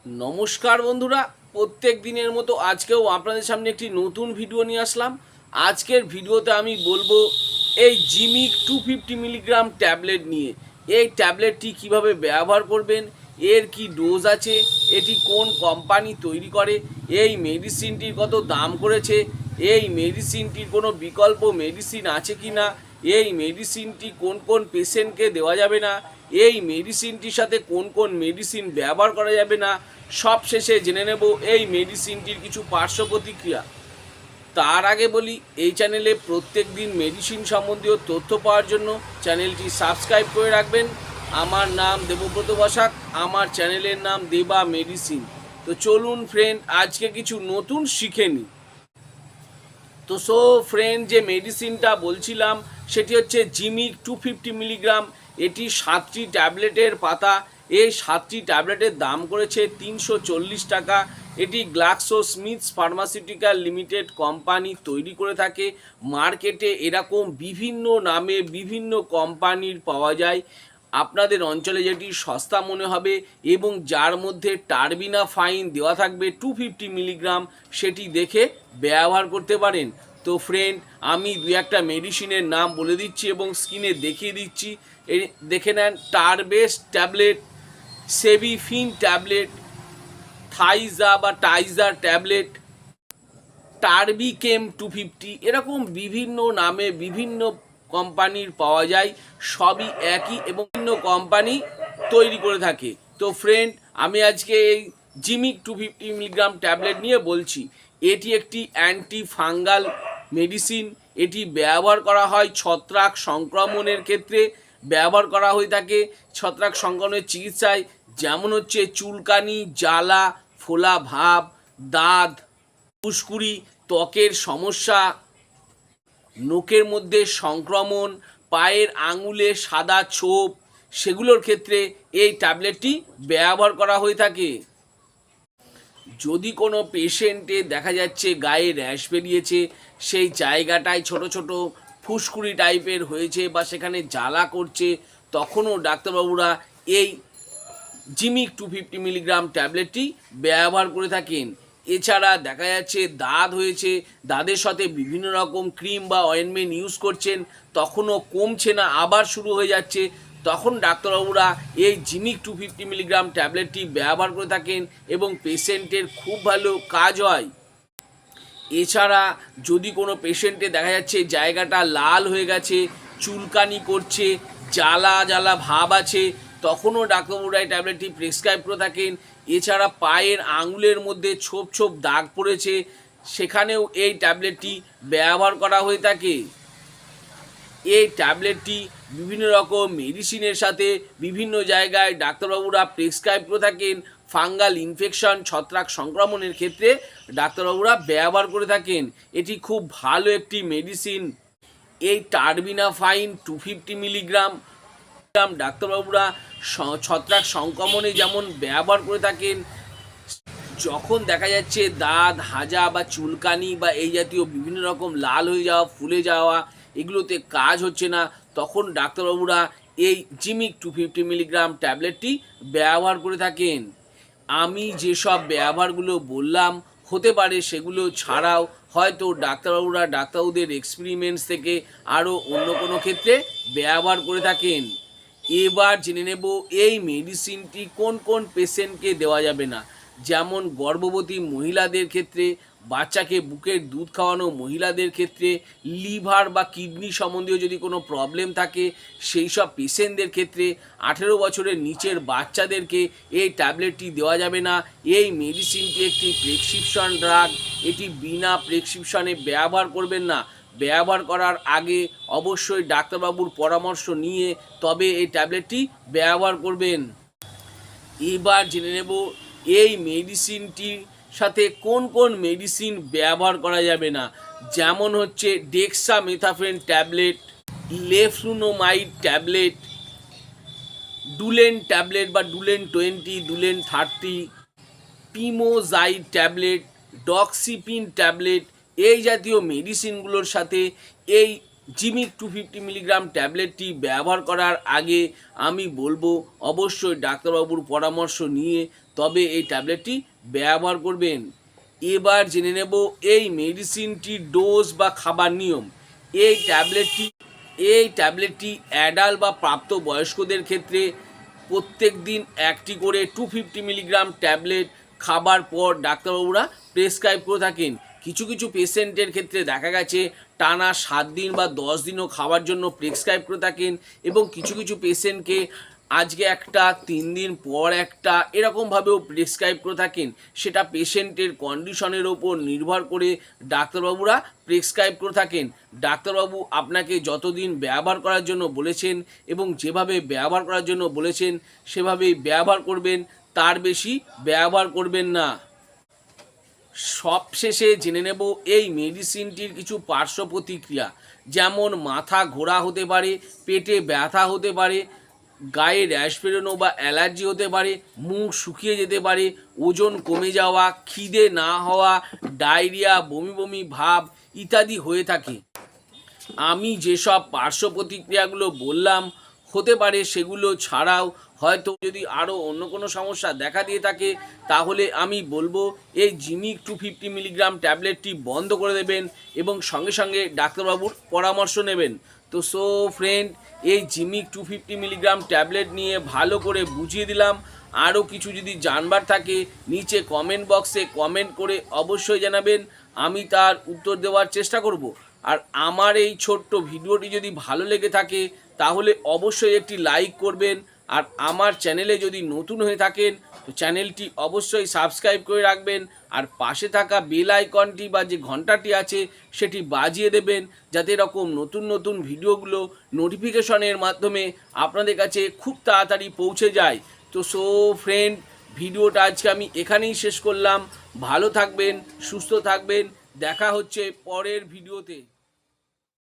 নমস্কার বন্ধুরা, প্রত্যেক দিনের মতো আজকেও আপনাদের সামনে একটি নতুন ভিডিও নিয়ে আসলাম। আজকের ভিডিওতে আমি বলবো এই জিমিক 250 মিলিগ্রাম ট্যাবলেট নিয়ে। এই ট্যাবলেটটি কিভাবে ব্যবহার করবেন, এর কি ডোজ আছে, এটি কোন কোম্পানি তৈরি করে, এই মেডিসিনটির কত দাম করেছে, এই মেডিসিনটির কোনো বিকল্প মেডিসিন আছে কি না, এই মেডিসিনটি কোন কোন পেশেন্টকে দেওয়া যাবে না, এই মেডিসিনটির সাথে কোন কোন মেডিসিন ব্যবহার করা যাবে না, সব শেষে জেনে নেব এই মেডিসিনটির কিছু পার্শ্ব প্রতিক্রিয়া। তার আগে বলি, এই চ্যানেলে প্রত্যেক দিন মেডিসিন সম্বন্ধীয় তথ্য পাওয়ার জন্য চ্যানেলটি সাবস্ক্রাইব করে রাখবেন। আমার নাম দেবব্রত বসাক, আমার চ্যানেলের নাম দেবা মেডিসিন। তো চলুন ফ্রেন্ড, আজকে কিছু নতুন শিখে নিই। তো ফ্রেন্ড, যে মেডিসিনটা বলছিলাম সেটি হচ্ছে জিমিক 250 মিলিগ্রাম। এটি 7টি ট্যাবলেটের পাতা। এই 7টি ট্যাবলেটের দাম করেছে 340 টাকা। এটি গ্লাক্সোস্মিথস ফার্মাসিউটিক্যাল লিমিটেড কোম্পানি তৈরি করে থাকে। মার্কেটে এরকম বিভিন্ন নামে বিভিন্ন কোম্পানির পাওয়া যায়। আপনাদের অঞ্চলে যেটি সস্তা মনে হবে এবং যার মধ্যে টার্বিনা ফাইন দেওয়া থাকবে 250 মিলিগ্রাম, সেটি দেখে ব্যবহার করতে পারেন। তো ফ্রেন্ড, আমি দু একটা মেডিসিনের নাম বলে দিচ্ছি এবং স্ক্রিনে দেখিয়ে দিচ্ছি। দেখে নেন। টারবেস ট্যাবলেট, সেবিফিন ট্যাবলেট, থাইজা বা টাইজার ট্যাবলেট, টার্বিকেম 250, এরকম বিভিন্ন নামে বিভিন্ন কোম্পানির পাওয়া যায়। সবই একই এবং বিভিন্ন কোম্পানি তৈরি করে থাকে। তো ফ্রেন্ড, আমি আজকে এই জিমিক 250 মিলিগ্রাম ট্যাবলেট নিয়ে বলছি। এটি একটি অ্যান্টি ফাঙ্গাল মেডিসিন। এটি ব্যবহার করা হয় ছত্রাক সংক্রমণের ক্ষেত্রে, ব্যবহার করা হয়ে থাকে ছত্রাক সংক্রমণের চিকিৎসায়, যেমন হচ্ছে চুলকানি, জ্বালা, ফোলা ভাব, দাঁত, ফুসকুড়ি, ত্বকের সমস্যা, নোকের মধ্যে সংক্রমণ, পায়ের আঙুলে সাদা ছোপ, সেগুলোর ক্ষেত্রে এই ট্যাবলেটটি ব্যবহার করা হয়ে থাকে। যদি কোনো পেশেন্টে দেখা যাচ্ছে গায়ে র্যাশ বেরিয়েছে, সেই জায়গাটায় ছোট ছোট ফুসকুড়ি টাইপের হয়েছে বা সেখানে জ্বালা করছে, তখনও ডাক্তারবাবুরা এই জিমিক 250 মিলিগ্রাম ট্যাবলেটটি ব্যবহার করে থাকেন। এছাড়া দেখা যাচ্ছে দাঁত হয়েছে, দাঁতের সাথে বিভিন্ন রকম ক্রিম বা অয়েনমেন্ট ইউজ করছেন, তখনও কমছে না, আবার শুরু হয়ে যাচ্ছে, তখন ডাক্তারবাবুরা এই জিমিক 250 মিলিগ্রাম ট্যাবলেটটি ব্যবহার করে থাকেন এবং পেশেন্টের খুব ভালো কাজ হয়। এছাড়া যদি কোনো পেশেন্টে দেখা যাচ্ছে জায়গাটা লাল হয়ে গেছে, চুলকানি করছে, জ্বালা জ্বালা ভাব আছে, তখনও ডাক্তারবাবুরা এই ট্যাবলেটটি প্রেসক্রাইব করে থাকেন। এছাড়া পায়ের আঙুলের মধ্যে ছোপ ছোপ দাগ পড়েছে, সেখানেও এই ট্যাবলেটটি ব্যবহার করা হয়ে থাকে। এই ট্যাবলেটটি বিভিন্ন রকম মেডিসিনের সাথে বিভিন্ন জায়গায় ডাক্তারবাবুরা প্রেসক্রাইব করে থাকেন। ফাঙ্গাল ইনফেকশন, ছত্রাক সংক্রমণের ক্ষেত্রে ডাক্তারবাবুরা ব্যবহার করে থাকেন। এটি খুব ভালো একটি মেডিসিন। এই টার্বিনা ফাইন 250 মিলিগ্রাম ডাক্তারবাবুরা ছত্রাক সংক্রমণে যেমন ব্যবহার করে থাকেন। যখন দেখা যাচ্ছে দাঁত, হাজা বা চুলকানি বা এই জাতীয় বিভিন্ন রকম লাল হয়ে যাওয়া, ফুলে যাওয়া, এগুলোতে কাজ হচ্ছে না, তখন ডাক্তারবাবুরা এই জিমিক 250 মিলিগ্রাম ট্যাবলেটটি ব্যবহার করে থাকেন। আমি যেসব ব্যবহারগুলো বললাম, হতে পারে সেগুলো ছাড়াও হয়তো ডাক্তারবাবুরা ডাক্তারবাবুদের এক্সপেরিমেন্টস থেকে আরও অন্য কোনো ক্ষেত্রে ব্যবহার করে থাকেন। এবার জেনে নেব এই মেডিসিনটি কোন কোন পেশেন্টকে দেওয়া যাবে না। যেমন গর্ভবতী মহিলাদের ক্ষেত্রে, বাচ্চাকে বুকের দুধ খাওয়ানো মহিলাদের ক্ষেত্রে, লিভার বা কিডনি সম্বন্ধীয় যদি কোনো প্রবলেম থাকে সেই সব পেশেন্টদের ক্ষেত্রে, 18 বছরের নিচের বাচ্চাদেরকে এই ট্যাবলেটটি দেওয়া যাবে না। এই মেডিসিনটি একটি প্রেসক্রিপশন ড্রাগ, এটি বিনা প্রেসক্রিপশনে ব্যবহার করবেন না। ব্যবহার করার আগে অবশ্যই ডাক্তারবাবুর পরামর্শ নিয়ে তবে এই ট্যাবলেটটি ব্যবহার করবেন। এবার জেনে নেব এই মেডিসিনটির সাথে কোন কোন মেডিসিন ব্যবহার করা যাবে না। যেমন হচ্ছে ডেক্সামেথাফেন ট্যাবলেট, লেফলুনোমাইড ট্যাবলেট, ডুলেন ট্যাবলেট বা ডুলেন 20, ডুলেন 30, পিমোজাইড ট্যাবলেট, ডক্সিপিন ট্যাবলেট, এই জাতীয় মেডিসিনগুলোর সাথে এই জিমিক 250 মিলিগ্রাম ট্যাবলেটটি ব্যবহার করার আগে আমি বলবো অবশ্যই ডাক্তারবাবুর পরামর্শ নিয়ে তবে এই ট্যাবলেটটি ব্যবহার করবেন। এবার জেনে নেব এই মেডিসিনটির ডোজ বা খাবার নিয়ম। এই ট্যাবলেটটি অ্যাডাল্ট বা প্রাপ্তবয়স্কদের ক্ষেত্রে প্রত্যেক দিন একটি করে 250 মিলিগ্রাম ট্যাবলেট খাবার পর ডাক্তারবাবুরা প্রেসক্রাইব করে থাকেন। কিছু কিছু পেশেন্টের ক্ষেত্রে দেখা গেছে টানা 7 দিন বা 10 দিনও খাওয়ার জন্য প্রেসক্রাইব করে থাকেন, এবং কিছু কিছু পেশেন্টকে আজকে একটা 3 দিন পর একটা এরকমভাবেও প্রেসক্রাইব করে থাকেন। সেটা পেশেন্টের কন্ডিশনের ওপর নির্ভর করে ডাক্তারবাবুরা প্রেসক্রাইব করে থাকেন। ডাক্তারবাবু আপনাকে যতদিন ব্যবহার করার জন্য বলেছেন এবং যেভাবে ব্যবহার করার জন্য বলেছেন সেভাবেই ব্যবহার করবেন, তার বেশি ব্যবহার করবেন না। সবশেষে জেনে নেব এই মেডিসিনটির কিছু পার্শ্ব প্রতিক্রিয়া, যেমন মাথা ঘোরা হতে পারে, পেটে ব্যথা হতে পারে, গায়ে র্যাশ বেরোনো বা অ্যালার্জি হতে পারে, মুখ শুকিয়ে যেতে পারে, ওজন কমে যাওয়া, খিদে না হওয়া, ডায়রিয়া, বমি বমি ভাব ইত্যাদি হয়ে থাকে। আমি যেসব পার্শ্ব প্রতিক্রিয়াগুলো বললাম হতে পারে সেগুলো ছাড়াও হয়তো যদি আরও অন্য কোনো সমস্যা দেখা দিয়ে থাকে, তাহলে আমি বলবো এই জিমিক 250 মিলিগ্রাম ট্যাবলেটটি বন্ধ করে দেবেন এবং সঙ্গে সঙ্গে ডাক্তারবাবুর পরামর্শ নেবেন। তো ফ্রেন্ড, এই জিমিক 250 মিলিগ্রাম ট্যাবলেট নিয়ে ভালো করে বুঝিয়ে দিলাম। আরও কিছু যদি জানবার থাকে নিচে কমেন্ট বক্সে কমেন্ট করে অবশ্যই জানাবেন, আমি তার উত্তর দেওয়ার চেষ্টা করব। আর আমার এই ছোট্ট ভিডিওটি যদি ভালো লেগে থাকে তাহলে অবশ্যই একটি লাইক করবেন, আর আমার চ্যানেলে যদি নতুন হয়ে থাকেন তো চ্যানেলটি অবশ্যই সাবস্ক্রাইব করে রাখবেন, আর পাশে থাকা বেল আইকনটি বা যে ঘন্টাটি আছে সেটি বাজিয়ে দেবেন, যাতে এরকম নতুন নতুন ভিডিওগুলো নোটিফিকেশনের মাধ্যমে আপনাদের কাছে খুব তাড়াতাড়ি পৌঁছে যায়। তো ফ্রেন্ড, ভিডিওটা আজকে আমি এখানেই শেষ করলাম। ভালো থাকবেন, সুস্থ থাকবেন, দেখা হচ্ছে পরের ভিডিওতে।